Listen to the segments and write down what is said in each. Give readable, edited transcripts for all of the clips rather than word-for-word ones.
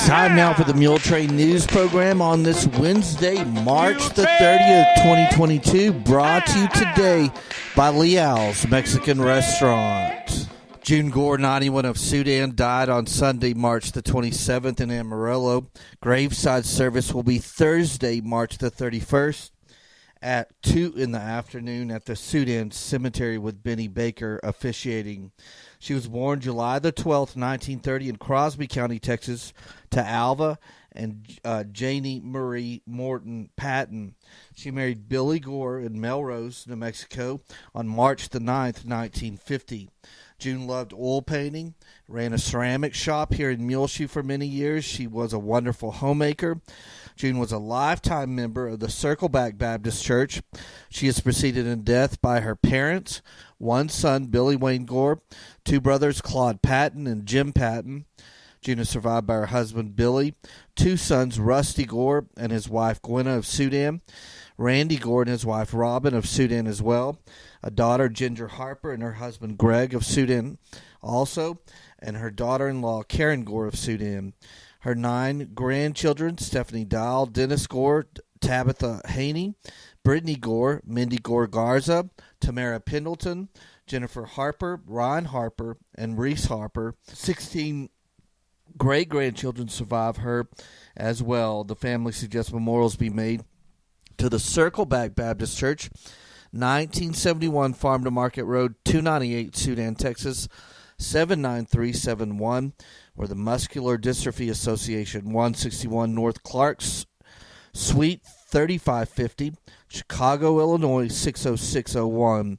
Time now for the Muletrain News Program on this Wednesday, March the 30th, 2022, brought to you today by Leal's Mexican Restaurant. June Gore, 91, of Sudan, died on Sunday, March the 27th in Amarillo. Graveside service will be Thursday, March the 31st at 2 in the afternoon at the Sudan Cemetery with Benny Baker officiating. She was born July the 12th, 1930 in Crosby County, Texas, to Alva and Janie Marie Morton Patton. She married Billy Gore in Melrose, New Mexico on March the 9th, 1950. June loved oil painting, ran a ceramic shop here in Muleshoe for many years. She was a wonderful homemaker. June was a lifetime member of the Circleback Baptist Church. She is preceded in death by her parents, one son, Billy Wayne Gore, two brothers, Claude Patton and Jim Patton. June is survived by her husband, Billy, two sons, Rusty Gore and his wife, Gwenna of Sudan, Randy Gore and his wife, Robin of Sudan as well, a daughter, Ginger Harper, and her husband, Greg of Sudan also, and her daughter-in-law, Karen Gore of Sudan. Her 9 grandchildren, Stephanie Dial, Dennis Gore, Tabitha Haney, Brittany Gore, Mindy Gore Garza, Tamara Pendleton, Jennifer Harper, Ryan Harper, and Reese Harper. 16 great-grandchildren survive her as well. The family suggests memorials be made to the Circleback Baptist Church, 1971 Farm to Market Road, 298 Sudan, Texas, 79371, or the Muscular Dystrophy Association, 161 North Clark's Suite 3550, Chicago, Illinois, 60601.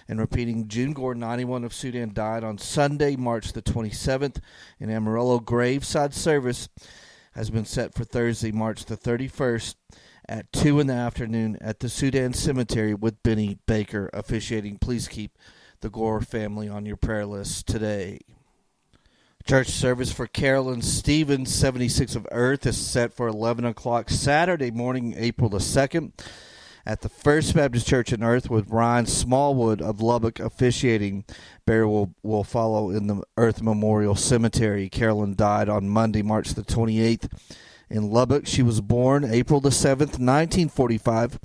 And repeating, June Gore, 91, of Sudan, died on Sunday, March the 27th in Amarillo. Graveside service has been set for Thursday, March the 31st at 2 in the afternoon at the Sudan Cemetery with Benny Baker officiating. Please keep the Gore family on your prayer list today. Church service for Carolyn Stevens, 76, of Earth, is set for 11 o'clock Saturday morning, April the 2nd, at the First Baptist Church in Earth with Ryan Smallwood of Lubbock officiating. Burial will follow in the Earth Memorial Cemetery. Carolyn died on Monday, March the 28th in Lubbock. She was born April the 7th, 1945,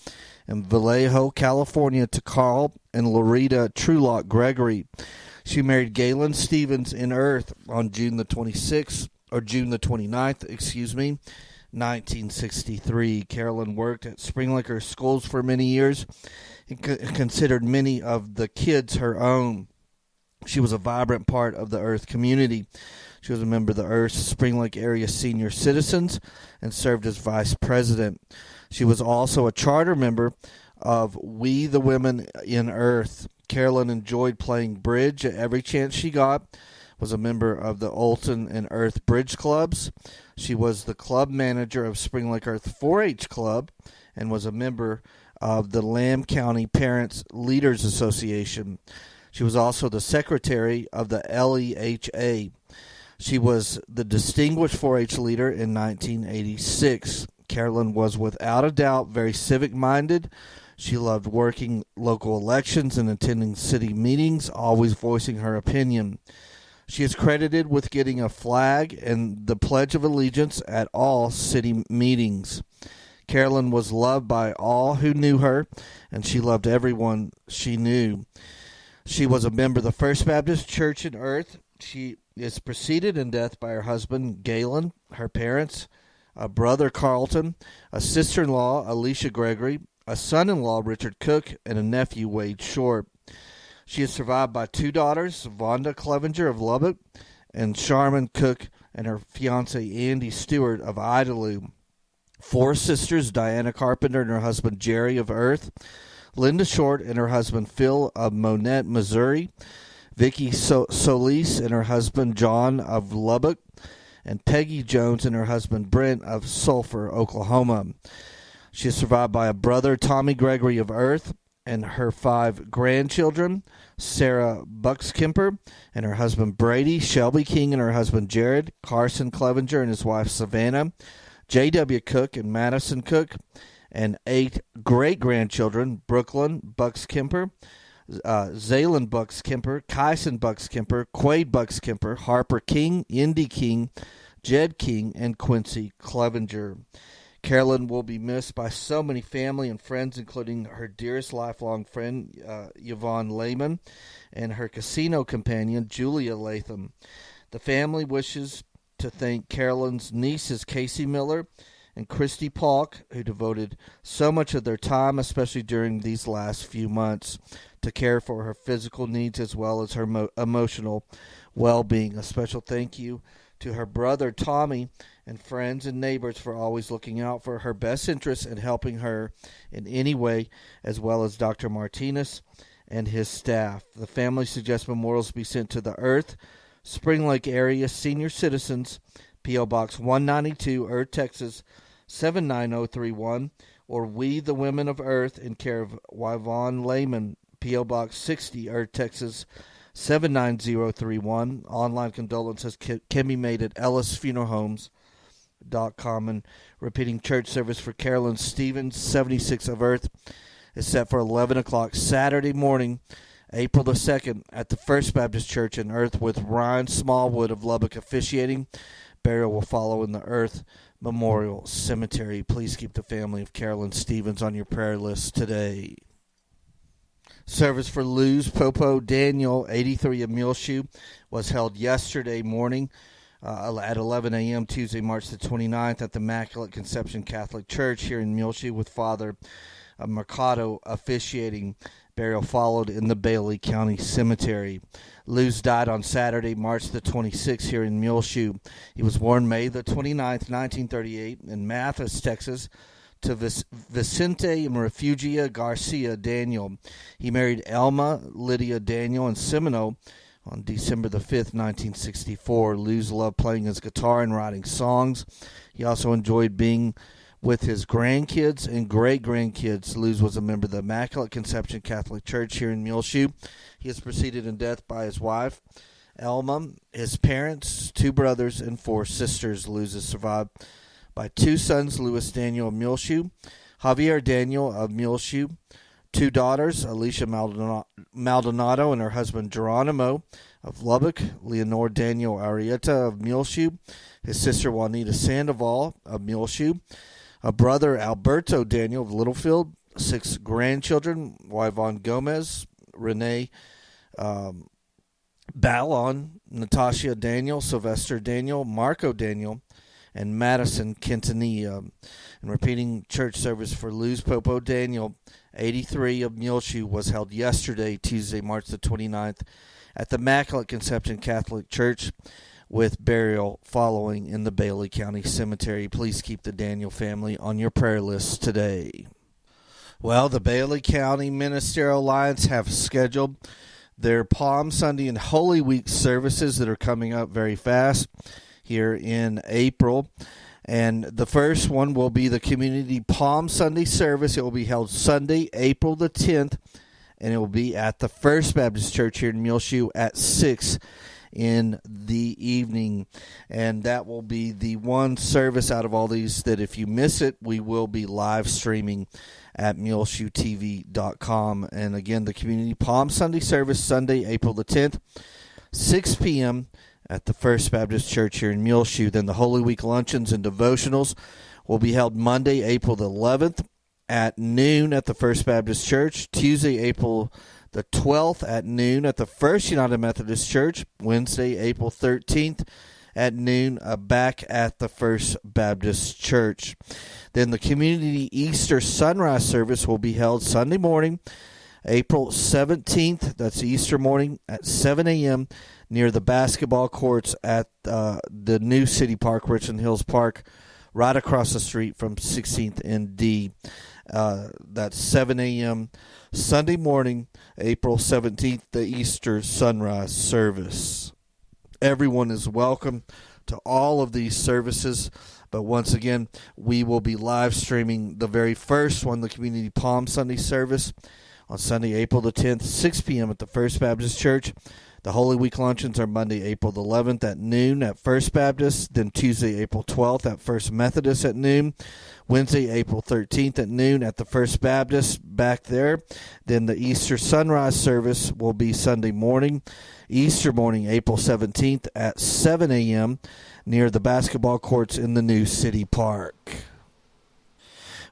in Vallejo, California, to Carl and Loretta Trulock Gregory. She married Galen Stevens in Earth on June the 29th, 1963. Carolyn worked at Spring Liquor schools for many years and considered many of the kids her own. She was a vibrant part of the Earth community. She was a member of the Earth Spring Lake Area Senior Citizens and served as vice president. She was also a charter member of We the Women in Earth. Carolyn enjoyed playing bridge at every chance she got, was a member of the Olton and Earth Bridge Clubs. She was the club manager of Spring Lake Earth 4-H Club and was a member of the Lamb County Parents Leaders Association. She was also the secretary of the LEHA. She was the distinguished 4-H leader in 1986. Carolyn was without a doubt very civic-minded. She loved working local elections and attending city meetings, always voicing her opinion. She is credited with getting a flag and the Pledge of Allegiance at all city meetings. Carolyn was loved by all who knew her, and she loved everyone she knew. She was a member of the First Baptist Church in Earth. She is preceded in death by her husband, Galen, her parents, a brother, Carlton, a sister-in-law, Alicia Gregory, a son-in-law, Richard Cook, and a nephew, Wade Short. She is survived by 2 daughters, Vonda Clevenger of Lubbock and Sharman Cook and her fiancé, Andy Stewart of Idalou. 4 sisters, Diana Carpenter and her husband, Jerry of Earth, Linda Short and her husband, Phil of Monette, Missouri, Vicki Solis and her husband, John of Lubbock, and Peggy Jones and her husband, Brent of Sulphur, Oklahoma. She is survived by a brother, Tommy Gregory of Earth, and her 5 grandchildren, Sarah Buckskemper and her husband Brady, Shelby King and her husband Jared, Carson Clevenger and his wife Savannah, J.W. Cook and Madison Cook, and 8 great-grandchildren, Brooklyn Buckskemper, Zaylen Bucks-Kemper, Kyson Bucks-Kemper, Quade Bucks-Kemper, Harper King, Indy King, Jed King, and Quincy Clevenger. Carolyn will be missed by so many family and friends, including her dearest lifelong friend, Yvonne Lehman, and her casino companion, Julia Latham. The family wishes to thank Carolyn's nieces, Casey Miller and Christy Paulk, who devoted so much of their time, especially during these last few months, to care for her physical needs as well as her emotional well-being. A special thank you to her brother, Tommy, and friends and neighbors for always looking out for her best interests and helping her in any way, as well as Dr. Martinez and his staff. The family suggests memorials be sent to the Earth, Spring Lake area senior citizens, P.O. Box 192, Earth, Texas, 79031, or We the Women of Earth in care of Yvonne Lehman, P.O. Box 60, Earth, Texas, 79031. Online condolences can be made at ellisfuneralhomes.com. And repeating church service for Carolyn Stevens, 76 of Earth, is set for 11 o'clock Saturday morning, April the 2nd, at the First Baptist Church in Earth, with Ryan Smallwood of Lubbock officiating. Burial will follow in the Earth Memorial Cemetery. Please keep the family of Carolyn Stevens on your prayer list today. Service for Luz Popo Daniel, 83 of Muleshoe, was held yesterday morning at 11 a.m. Tuesday, March the 29th at the Immaculate Conception Catholic Church here in Muleshoe, with Father Mercado officiating. Burial followed in the Bailey County Cemetery. Luz died on Saturday, March the 26th here in Muleshoe. He was born May the 29th, 1938 in Mathis, Texas, to Vicente and Refugia Garcia Daniel. He married Elma Lydia Daniel in Seminole on December the 5th, 1964. Luz loved playing his guitar and writing songs. He also enjoyed being with his grandkids and great-grandkids. Luz was a member of the Immaculate Conception Catholic Church here in Muleshoe. He is preceded in death by his wife, Elma, his parents, 2 brothers, and 4 sisters. Luz is survived by 2 sons, Louis Daniel of Muleshoe, Javier Daniel of Muleshoe, 2 daughters, Alicia Maldonado and her husband Geronimo of Lubbock, Leonor Daniel Arieta of Muleshoe, his sister Juanita Sandoval of Muleshoe, a brother Alberto Daniel of Littlefield, 6 grandchildren, Yvonne Gomez, Renee Ballon, Natasha Daniel, Sylvester Daniel, Marco Daniel, and Madison Quintanilla. And repeating church service for Luz Popo Daniel, 83 of Muleshoe, was held yesterday, Tuesday, March the 29th, at the Immaculate Conception Catholic Church, with burial following in the Bailey County Cemetery. Please keep the Daniel family on your prayer list today. Well, the Bailey County Ministerial Alliance have scheduled their Palm Sunday and Holy Week services that are coming up very fast here in April. And the first one will be the Community Palm Sunday service. It will be held Sunday, April the 10th, and it will be at the First Baptist Church here in Muleshoe at 6 in the evening. And that will be the one service out of all these that if you miss it, we will be live streaming at muleshoetv.com. And again, the Community Palm Sunday service, Sunday, April the 10th, 6 p.m. at the First Baptist Church here in Muleshoe. Then the Holy Week luncheons and devotionals will be held Monday, April the 11th at noon at the First Baptist Church. Tuesday, April the 12th at noon at the First United Methodist Church. Wednesday, April 13th at noon back at the First Baptist Church. Then the Community Easter Sunrise Service will be held Sunday morning, April 17th. That's Easter morning at 7 a.m. near the basketball courts at the new City Park, Richland Hills Park, right across the street from 16th and D. That's 7 a.m. Sunday morning, April 17th, the Easter Sunrise Service. Everyone is welcome to all of these services, but once again, we will be live streaming the very first one, the Community Palm Sunday service, on Sunday, April the 10th, 6 p.m. at the First Baptist Church. The Holy Week luncheons are Monday, April the 11th at noon at First Baptist, then Tuesday, April 12th at First Methodist at noon, Wednesday, April 13th at noon at the First Baptist back there. Then the Easter sunrise service will be Sunday morning, Easter morning, April 17th at 7 a.m. near the basketball courts in the new city park.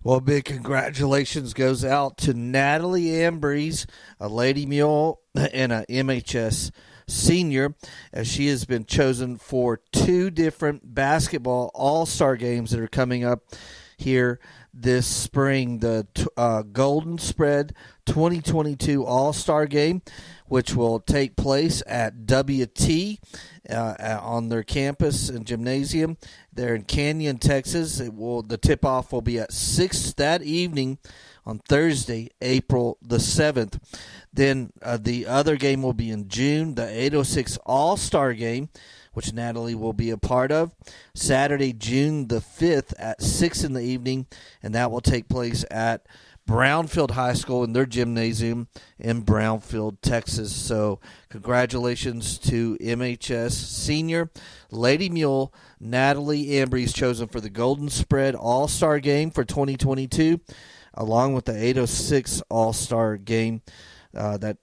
Well, big congratulations goes out to Natalie Ambrose, a Lady Mule and a MHS senior, as she has been chosen for 2 different basketball all-star games that are coming up here this spring. The Golden Spread 2022 All-Star Game, which will take place at WT on their campus and gymnasium there in Canyon, Texas. The tip-off will be at 6 that evening on Thursday, April the 7th. Then the other game will be in June, the 806 All-Star Game, which Natalie will be a part of, Saturday, June the 5th at 6 in the evening, and that will take place at Brownfield High School in their gymnasium in Brownfield, Texas. So congratulations to MHS senior Lady Mule Natalie Ambrose, chosen for the Golden Spread All-Star Game for 2022, along with the 806 All-Star Game. The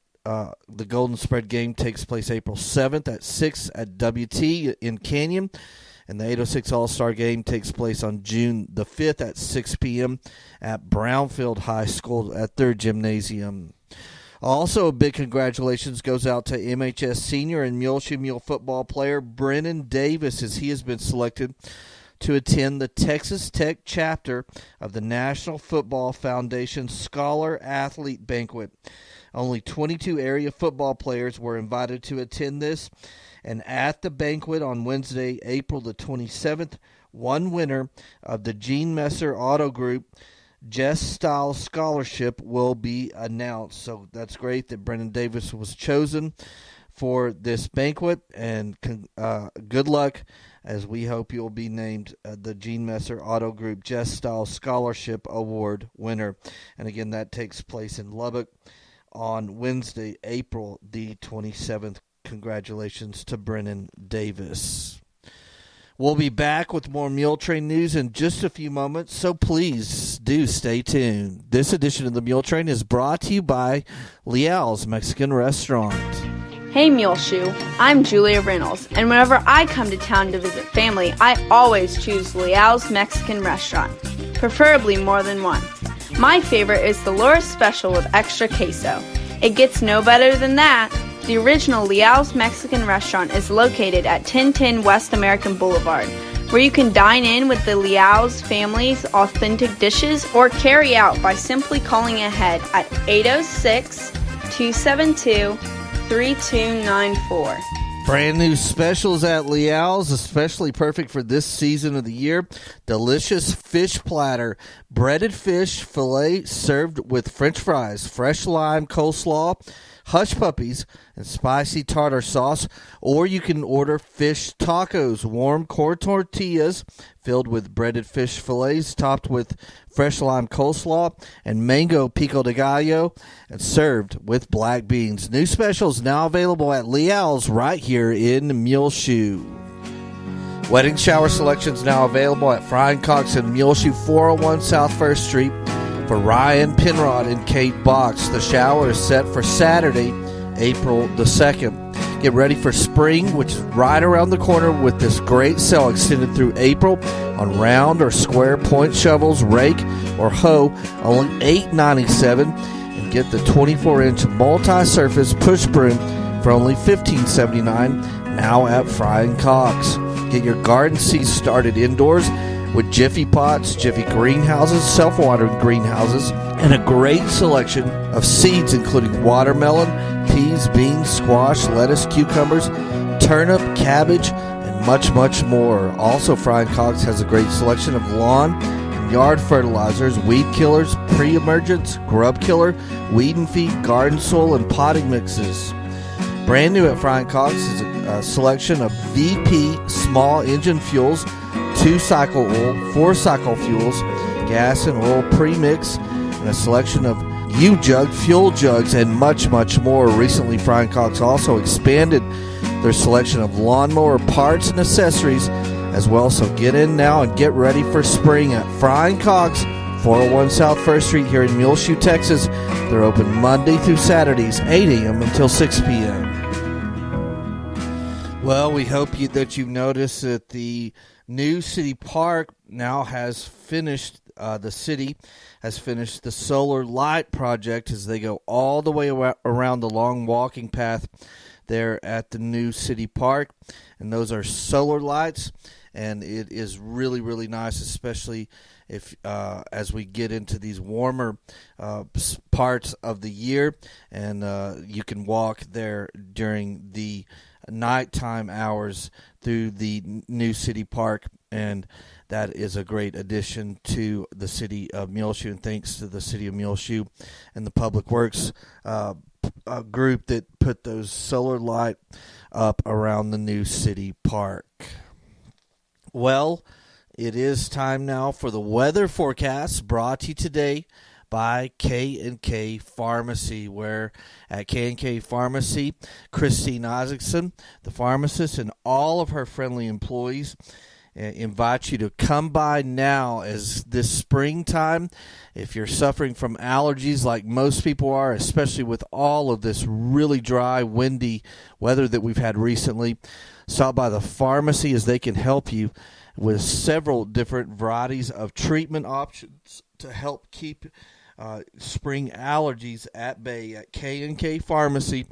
Golden Spread game takes place April 7th at 6 at WT in Canyon, and the 806 All-Star Game takes place on June the 5th at 6 p.m. at Brownfield High School at their gymnasium. Also, a big congratulations goes out to MHS senior and Muleshoe Mule football player Brennan Davis, as he has been selected to attend the Texas Tech chapter of the National Football Foundation Scholar Athlete Banquet. Only 22 area football players were invited to attend this, and at the banquet on Wednesday, April the 27th, one winner of the Gene Messer Auto Group Jess Style Scholarship will be announced. So that's great that Brennan Davis was chosen for this banquet, and good luck, as we hope you'll be named the Gene Messer Auto Group Jess Style Scholarship Award winner. And again, that takes place in Lubbock on Wednesday, April the 27th. Congratulations to Brennan Davis. We'll be back with more Muletrain news in just a few moments, so please do stay tuned. This edition of the Muletrain is brought to you by Leal's Mexican Restaurant. Hey Muleshoe, I'm Julia Reynolds, and whenever I come to town to visit family, I always choose Leal's Mexican Restaurant, preferably more than one. My favorite is the Laura Special with extra queso. It gets no better than that. The original Leal's Mexican Restaurant is located at 1010 West American Boulevard, where you can dine in with the Leal's family's authentic dishes or carry out by simply calling ahead at 806-272-3294. Brand new specials at Leal's, especially perfect for this season of the year. Delicious fish platter, breaded fish fillet served with French fries, fresh lime coleslaw, hush puppies, and spicy tartar sauce. Or you can order fish tacos, warm corn tortillas filled with breaded fish fillets topped with fresh lime coleslaw and mango pico de gallo, and served with black beans. New specials now available at Leal's right here in Muleshoe. Wedding shower selections now available at Frying Cox in Muleshoe, 401 South 1st Street. For Ryan Penrod and Kate Box, the shower is set for Saturday, April the 2nd. Get ready for spring, which is right around the corner, with this great sale extended through April on round or square point shovels, rake, or hoe, only $8.97. And get the 24-inch multi-surface push broom for only $15.79, now at Frying Cox. Get your garden seeds started indoors with Jiffy Pots, Jiffy Greenhouses, self-watering greenhouses, and a great selection of seeds including watermelon, peas, beans, squash, lettuce, cucumbers, turnip, cabbage, and much, much more. Also, Frying Cox has a great selection of lawn and yard fertilizers, weed killers, pre-emergence, grub killer, weed and feed, garden soil, and potting mixes. Brand new at Frying Cox is a selection of VP small engine fuels, 2-cycle oil, 4-cycle fuels, gas and oil premix, and a selection of U-Jug, fuel jugs, and much, much more. Recently, Frying Cogs also expanded their selection of lawnmower parts and accessories as well. So get in now and get ready for spring at Frying Cogs, 401 South 1st Street here in Muleshoe, Texas. They're open Monday through Saturdays, 8 a.m. until 6 p.m. Well, we hope that you've noticed that the new city park now has finished, the city has finished the solar light project as they go all the way around the long walking path there at the new city park. And those are solar lights, and it is really, really nice, especially if as we get into these warmer parts of the year, and you can walk there during the nighttime hours through the new city park, and that is a great addition to the city of Muleshoe. And thanks to the city of Muleshoe and the Public Works group that put those solar light up around the new city park. Well, it is time now for the weather forecast, brought to you today by K&K Pharmacy, where at K&K Pharmacy, Christine Isaacson, the pharmacist, and all of her friendly employees invite you to come by now, as this springtime, if you're suffering from allergies like most people are, especially with all of this really dry, windy weather that we've had recently, stop by the pharmacy as they can help you with several different varieties of treatment options to help keep spring allergies at bay at K&K Pharmacy,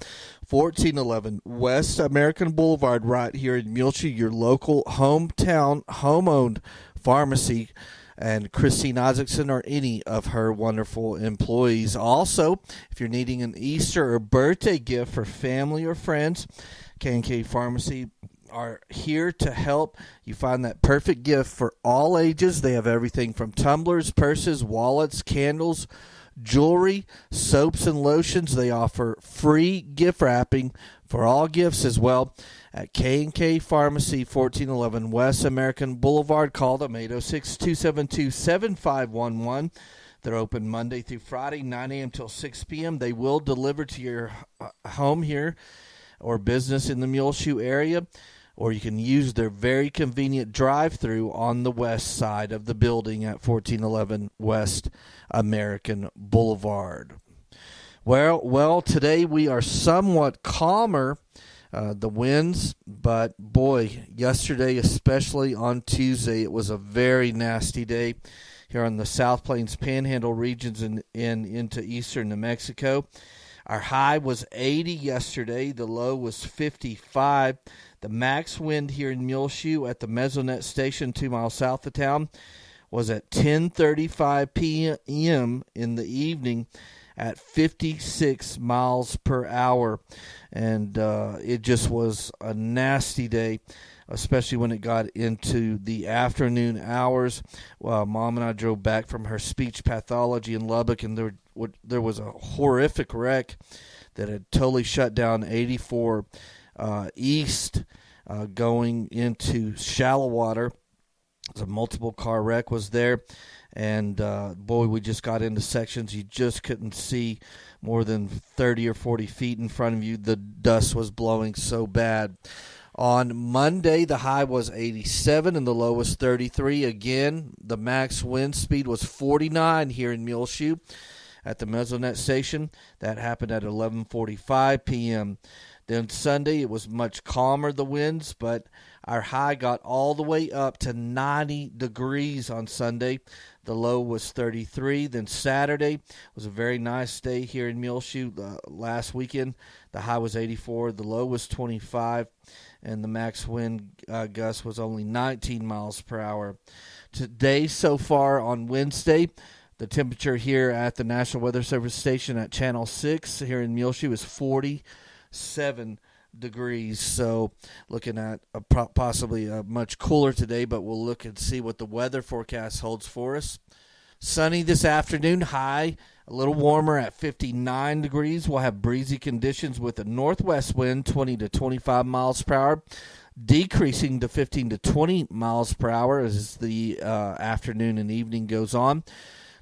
1411 West American Boulevard, right here in Muleshoe, your local hometown home-owned pharmacy. And Christine Isaacson or any of her wonderful employees. Also, if you're needing an Easter or birthday gift for family or friends, K&K Pharmacy are here to help you find that perfect gift for all ages. They have everything from tumblers, purses, wallets, candles, jewelry, soaps, and lotions. They offer free gift wrapping for all gifts as well at K&K Pharmacy, 1411 West American Boulevard. Call them 806-272-7511. They're open Monday through Friday, 9 a.m. till 6 p.m. They will deliver to your home here or business in the Muleshoe area, or you can use their very convenient drive-through on the west side of the building at 1411 West American Boulevard. Well, today we are somewhat calmer, the winds, but boy, yesterday, especially on Tuesday, it was a very nasty day here on the South Plains Panhandle regions and into eastern New Mexico. Our high was 80 yesterday. The low was 55. The max wind here in Muleshoe at the Mesonet station 2 miles south of town was at 10:35 p.m. in the evening at 56 miles per hour. And it just was a nasty day, especially when it got into the afternoon hours. Well, Mom and I drove back from her speech pathology in Lubbock, and there was a horrific wreck that had totally shut down 84 east going into shallow water. A multiple car wreck was there, and boy, we just got into sections you just couldn't see more than 30 or 40 feet in front of you. The dust was blowing so bad. On Monday, the high was 87 and the low was 33. Again, the max wind speed was 49 here in Muleshoe at the Mesonet station. That happened at 11:45 p.m. Then Sunday, it was much calmer, the winds, but our high got all the way up to 90 degrees on Sunday. The low was 33. Then Saturday was a very nice day here in Muleshoe. Last weekend, the high was 84. The low was 25. And the max wind gust was only 19 miles per hour. Today, so far on Wednesday, the temperature here at the National Weather Service station at Channel 6 here in Muleshoe is 47 degrees. So looking at possibly much cooler today, but we'll look and see what the weather forecast holds for us. Sunny this afternoon, high a little warmer at 59 degrees. We'll have breezy conditions with a northwest wind 20 to 25 miles per hour, decreasing to 15 to 20 miles per hour as the afternoon and evening goes on.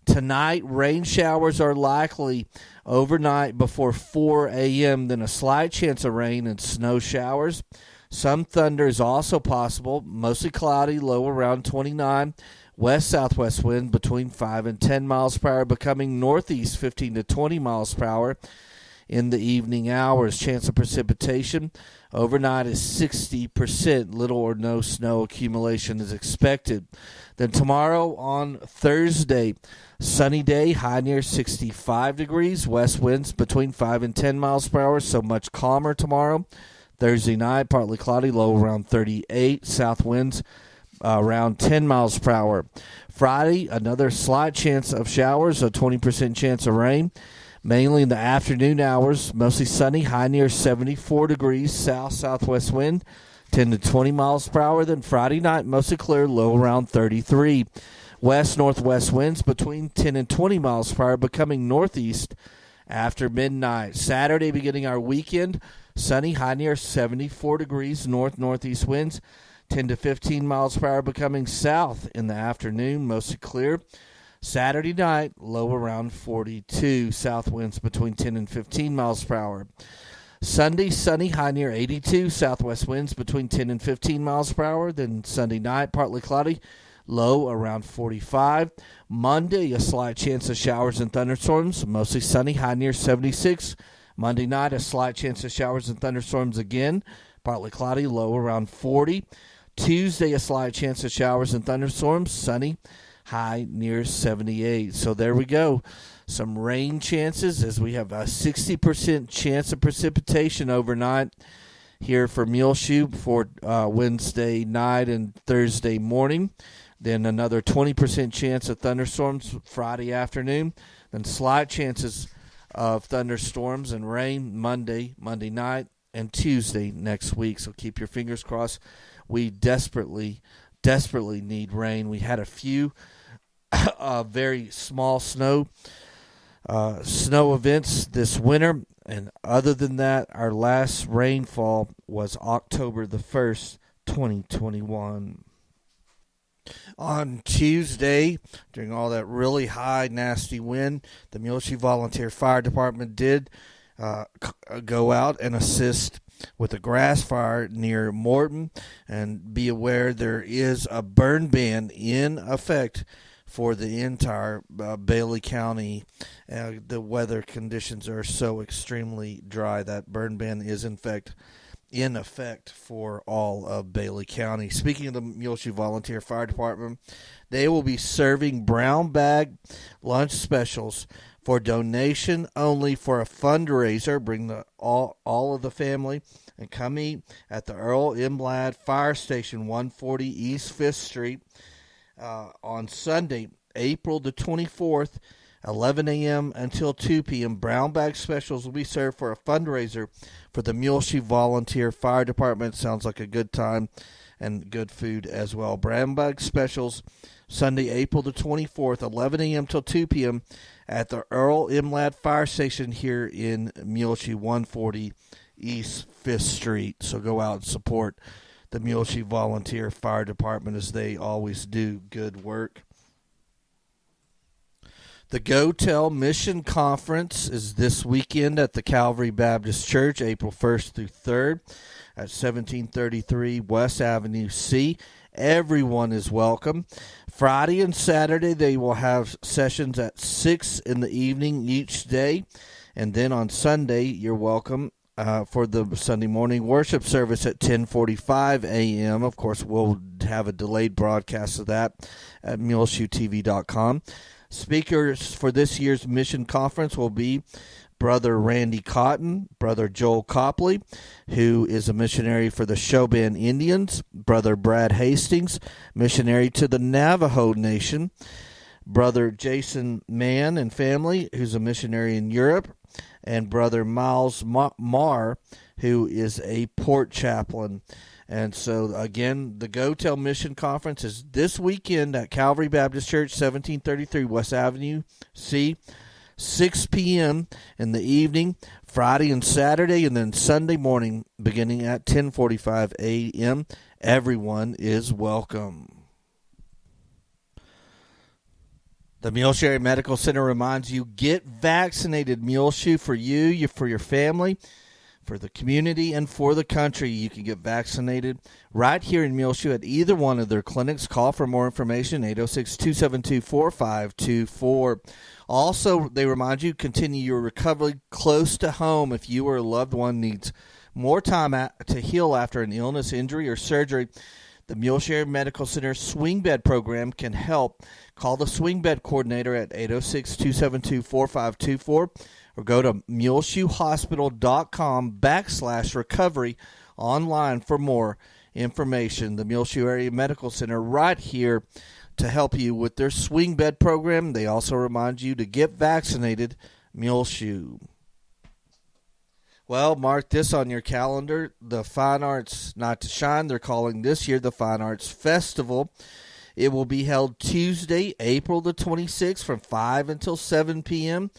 Tonight, rain showers are likely overnight before 4 a.m., then a slight chance of rain and snow showers. Some thunder is also possible, mostly cloudy, low around 29. West-southwest wind between 5 and 10 miles per hour, becoming northeast 15 to 20 miles per hour in the evening hours. Chance of precipitation overnight is 60%. Little or no snow accumulation is expected. Then tomorrow on Thursday, sunny day, high near 65 degrees. West winds between 5 and 10 miles per hour, so much calmer tomorrow. Thursday night, partly cloudy, low around 38. South winds around 10 miles per hour. Friday, another slight chance of showers, a 20% chance of rain. Mainly in the afternoon hours, mostly sunny, high near 74 degrees, south-southwest wind, 10 to 20 miles per hour. Then Friday night, mostly clear, low around 33. West-northwest winds between 10 and 20 miles per hour, becoming northeast after midnight. Saturday, beginning our weekend, sunny, high near 74 degrees, north-northeast winds, 10 to 15 miles per hour, becoming south in the afternoon, mostly clear. Saturday night, low around 42. South winds between 10 and 15 miles per hour. Sunday, sunny, high near 82. Southwest winds between 10 and 15 miles per hour. Then Sunday night, partly cloudy, low around 45. Monday, a slight chance of showers and thunderstorms. Mostly sunny, high near 76. Monday night, a slight chance of showers and thunderstorms again. Partly cloudy, low around 40. Tuesday, a slight chance of showers and thunderstorms. Sunny, high near 78. So there we go. Some rain chances as we have a 60% chance of precipitation overnight here for Muleshoe for Wednesday night and Thursday morning. Then another 20% chance of thunderstorms Friday afternoon. Then slight chances of thunderstorms and rain Monday night, and Tuesday next week. So keep your fingers crossed. We desperately need rain. We had a few very small snow events this winter, and other than that, our last rainfall was October the 1st, 2021. On Tuesday, during all that really high, nasty wind, the Muleshoe Volunteer Fire Department did go out and assist with a grass fire near Morton. And be aware there is a burn ban in effect for the entire Bailey County. The weather conditions are so extremely dry that burn ban is in effect for all of Bailey County. Speaking of the Muleshoe Volunteer Fire Department, they will be serving brown bag lunch specials for donation only for a fundraiser. Bring all of the family and come eat at the Earl M. Ladd Fire Station, 140 East 5th Street, on Sunday, April the 24th, 11 a.m. until 2 p.m. Brown bag specials will be served for a fundraiser for the Muleshoe Volunteer Fire Department. Sounds like a good time and good food as well. Brown bag specials Sunday, April the 24th, 11 a.m. till 2 p.m. at the Earl M. Ladd Fire Station here in Muleshoe, 140 East 5th Street. So go out and support the Muleshoe Volunteer Fire Department as they always do good work. The Go Tell Mission Conference is this weekend at the Calvary Baptist Church, April 1st through 3rd at 1733 West Avenue C. Everyone is welcome. Friday and Saturday, they will have sessions at 6 in the evening each day. And then on Sunday, you're welcome for the Sunday morning worship service at 10:45 a.m. Of course, we'll have a delayed broadcast of that at muleshoetv.com. Speakers for this year's mission conference will be Brother Randy Cotton, Brother Joel Copley, who is a missionary for the Chauban Indians, Brother Brad Hastings, missionary to the Navajo Nation, Brother Jason Mann and family, who's a missionary in Europe, and Brother Miles Marr, who is a port chaplain. And so, again, the Go Tell Mission Conference is this weekend at Calvary Baptist Church, 1733 West Avenue C, 6 p.m. in the evening, Friday and Saturday, and then Sunday morning beginning at 10:45 a.m. Everyone is welcome. The Muletrain Area Medical Center reminds you, get vaccinated. Muleshoe for you, for your family, for the community, and for the country. You can get vaccinated right here in Muleshoe at either one of their clinics. Call for more information, 806-272-4524. Also, they remind you, continue your recovery close to home if you or a loved one needs more time to heal after an illness, injury, or surgery. The Muletrain Area Medical Center Swing Bed Program can help. Call the Swing Bed Coordinator at 806-272-4524 or go to muleshoehospital.com/recovery online for more information. The Muleshoe Area Medical Center right here to help you with their Swing Bed Program. They also remind you to get vaccinated. Muleshoe. Well, mark this on your calendar. The Fine Arts Night to Shine, they're calling this year the Fine Arts Festival. It will be held Tuesday, April the 26th from 5 until 7 p.m.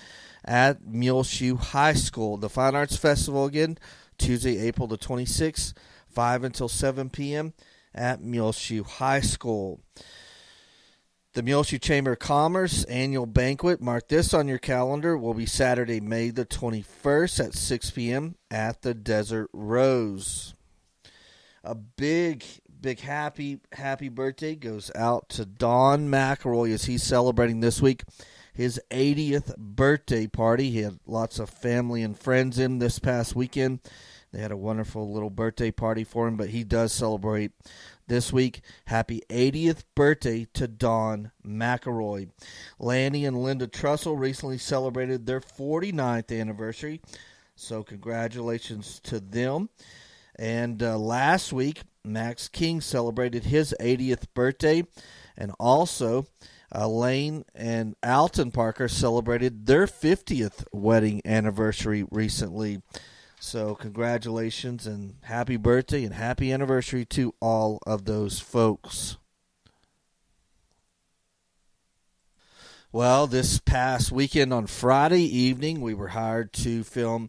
at Muleshoe High School. The Fine Arts Festival, again, Tuesday, April the 26th, 5 until 7 p.m. at Muleshoe High School. The Muleshoe Chamber of Commerce annual banquet, mark this on your calendar, will be Saturday, May the 21st at 6 p.m. at the Desert Rose. A big happy birthday goes out to Don McElroy as he's celebrating this week his 80th birthday party. He had lots of family and friends in this past weekend. They had a wonderful little birthday party for him, but he does celebrate this week. Happy 80th birthday to Don McElroy. Lanny and Linda Trussell recently celebrated their 49th anniversary, so congratulations to them. And last week, Max King celebrated his 80th birthday, and also Lane and Alton Parker celebrated their 50th wedding anniversary recently. So congratulations and happy birthday and happy anniversary to all of those folks. Well, this past weekend on Friday evening, we were hired to film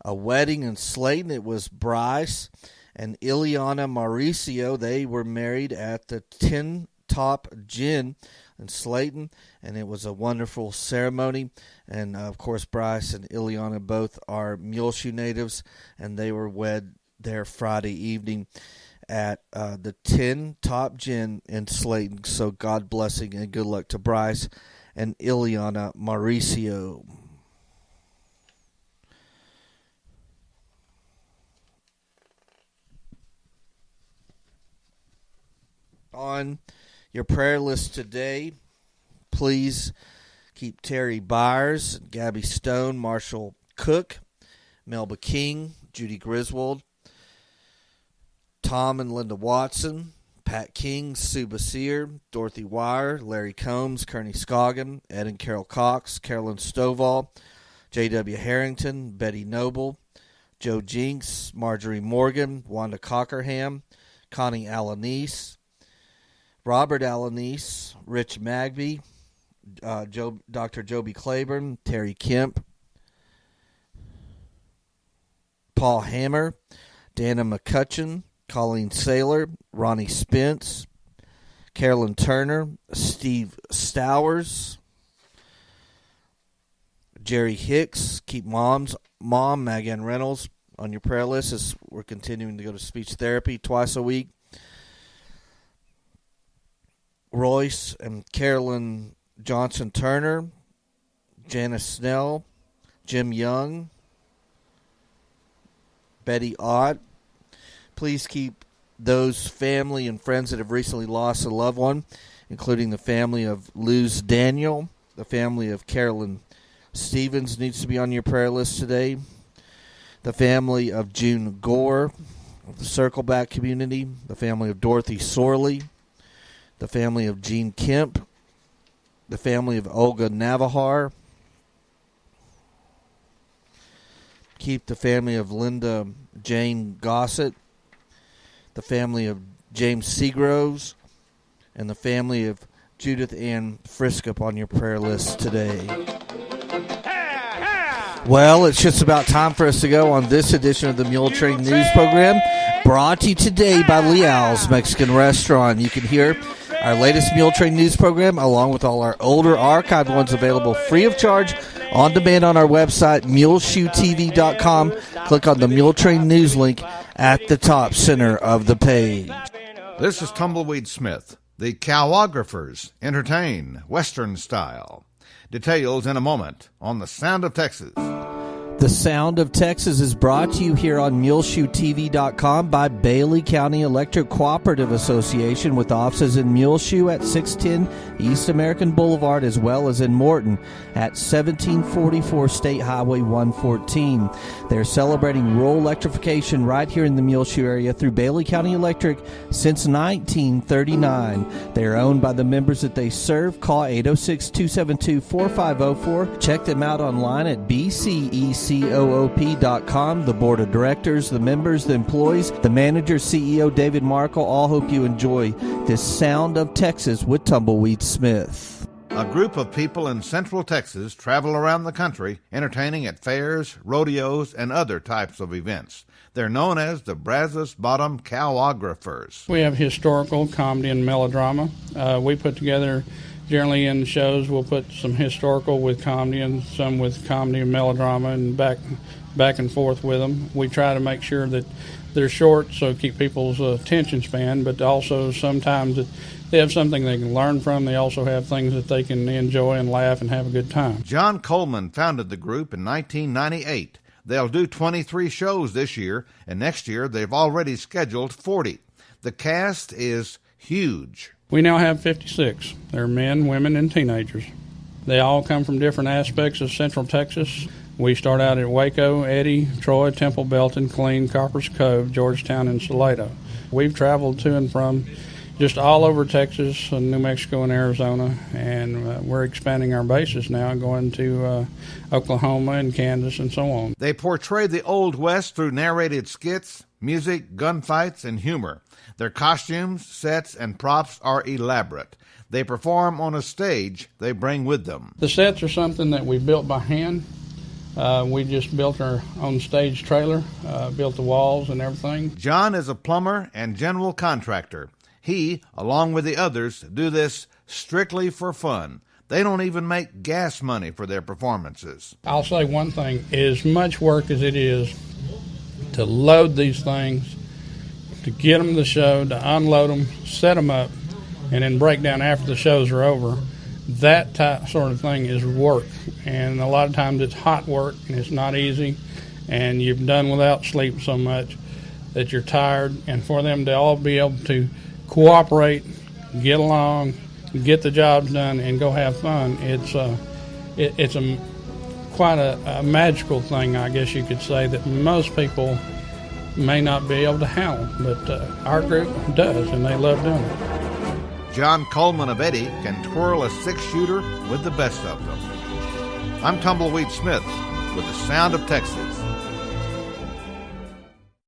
a wedding in Slayton. It was Bryce and Ileana Mauricio. They were married at the 10 Top Gin in Slayton, and it was a wonderful ceremony. And of course, Bryce and Ileana both are Muleshoe natives, and they were wed there Friday evening at the 10 Top Gin in Slayton. So God blessing and good luck to Bryce and Ileana Mauricio. On your prayer list today, please keep Terry Byers, Gabby Stone, Marshall Cook, Melba King, Judy Griswold, Tom and Linda Watson, Pat King, Sue Basir, Dorothy Wire, Larry Combs, Kearney Scoggin, Ed and Carol Cox, Carolyn Stovall, J.W. Harrington, Betty Noble, Joe Jinks, Marjorie Morgan, Wanda Cockerham, Connie Alanese, Robert Alanese, Rich Magby, Dr. Joby Claiborne, Terry Kemp, Paul Hammer, Dana McCutcheon, Colleen Saylor, Ronnie Spence, Carolyn Turner, Steve Stowers, Jerry Hicks. Keep Mom Megan Reynolds on your prayer list as we're continuing to go to speech therapy twice a week. Royce and Carolyn Johnson Turner, Janice Snell, Jim Young, Betty Ott. Please keep those family and friends that have recently lost a loved one, including the family of Luz Daniel, the family of Carolyn Stevens needs to be on your prayer list today, the family of June Gore of the Circleback community, the family of Dorothy Sorley, the family of Jean Kemp, the family of Olga Navahar. Keep the family of Linda Jane Gossett, the family of James Seagroves, and the family of Judith Ann Friskup on your prayer list today. Well, it's just about time for us to go on this edition of the Muletrain News Program, brought to you today by Leal's Mexican Restaurant. You can hear Our latest Muletrain news program, along with all our older archived ones, available free of charge on demand on our website, muleshoetv.com. Click on the Muletrain news link at the top center of the page. This is Tumbleweed Smith. The Cowographers entertain Western style. Details in a moment on The Sound of Texas. The Sound of Texas is brought to you here on MuleshoeTV.com by Bailey County Electric Cooperative Association, with offices in Muleshoe at 610 East American Boulevard, as well as in Morton at 1744 State Highway 114. They're celebrating rural electrification right here in the Muleshoe area through Bailey County Electric since 1939. They are owned by the members that they serve. Call 806-272-4504. Check them out online at BCECOOP.com. The board of directors, the members, the employees, the manager, CEO David Markle, all hope you enjoy this Sound of Texas with Tumbleweed Smith. A group of people in Central Texas travel around the country entertaining at fairs, rodeos, and other types of events. They're known as the Brazos Bottom Cowographers. We have historical, comedy, and melodrama. We put together, generally in shows, we'll put some historical with comedy and some with comedy and melodrama, and back and forth with them. We try to make sure that they're short, so keep people's attention span, but also sometimes that they have something they can learn from. They also have things that they can enjoy and laugh and have a good time. John Coleman founded the group in 1998. They'll do 23 shows this year, and next year they've already scheduled 40. The cast is huge. We now have 56. They're men, women, and teenagers. They all come from different aspects of Central Texas. We start out at Waco, Eddy, Troy, Temple, Belton, Killeen, Coppers Cove, Georgetown, and Salado. We've traveled to and from just all over Texas, New Mexico, and Arizona, and we're expanding our bases now, going to Oklahoma and Kansas and so on. They portray the Old West through narrated skits, music, gunfights, and humor. Their costumes, sets, and props are elaborate. They perform on a stage they bring with them. The sets are something that we built by hand. We just built our own stage trailer, built the walls and everything. John is a plumber and general contractor. He, along with the others, do this strictly for fun. They don't even make gas money for their performances. I'll say one thing, as much work as it is to load these things, to get them to the show, to unload them, set them up, and then break down after the shows are over, that sort of thing is work. And a lot of times it's hot work, and it's not easy, and you've done without sleep so much that you're tired. And for them to all be able to cooperate, get along, get the jobs done, and go have fun, it's quite a magical thing, I guess you could say, that most people may not be able to handle, but our group does, and they love doing it. John Coleman of Eddy can twirl a six-shooter with the best of them. I'm Tumbleweed Smith with The Sound of Texas.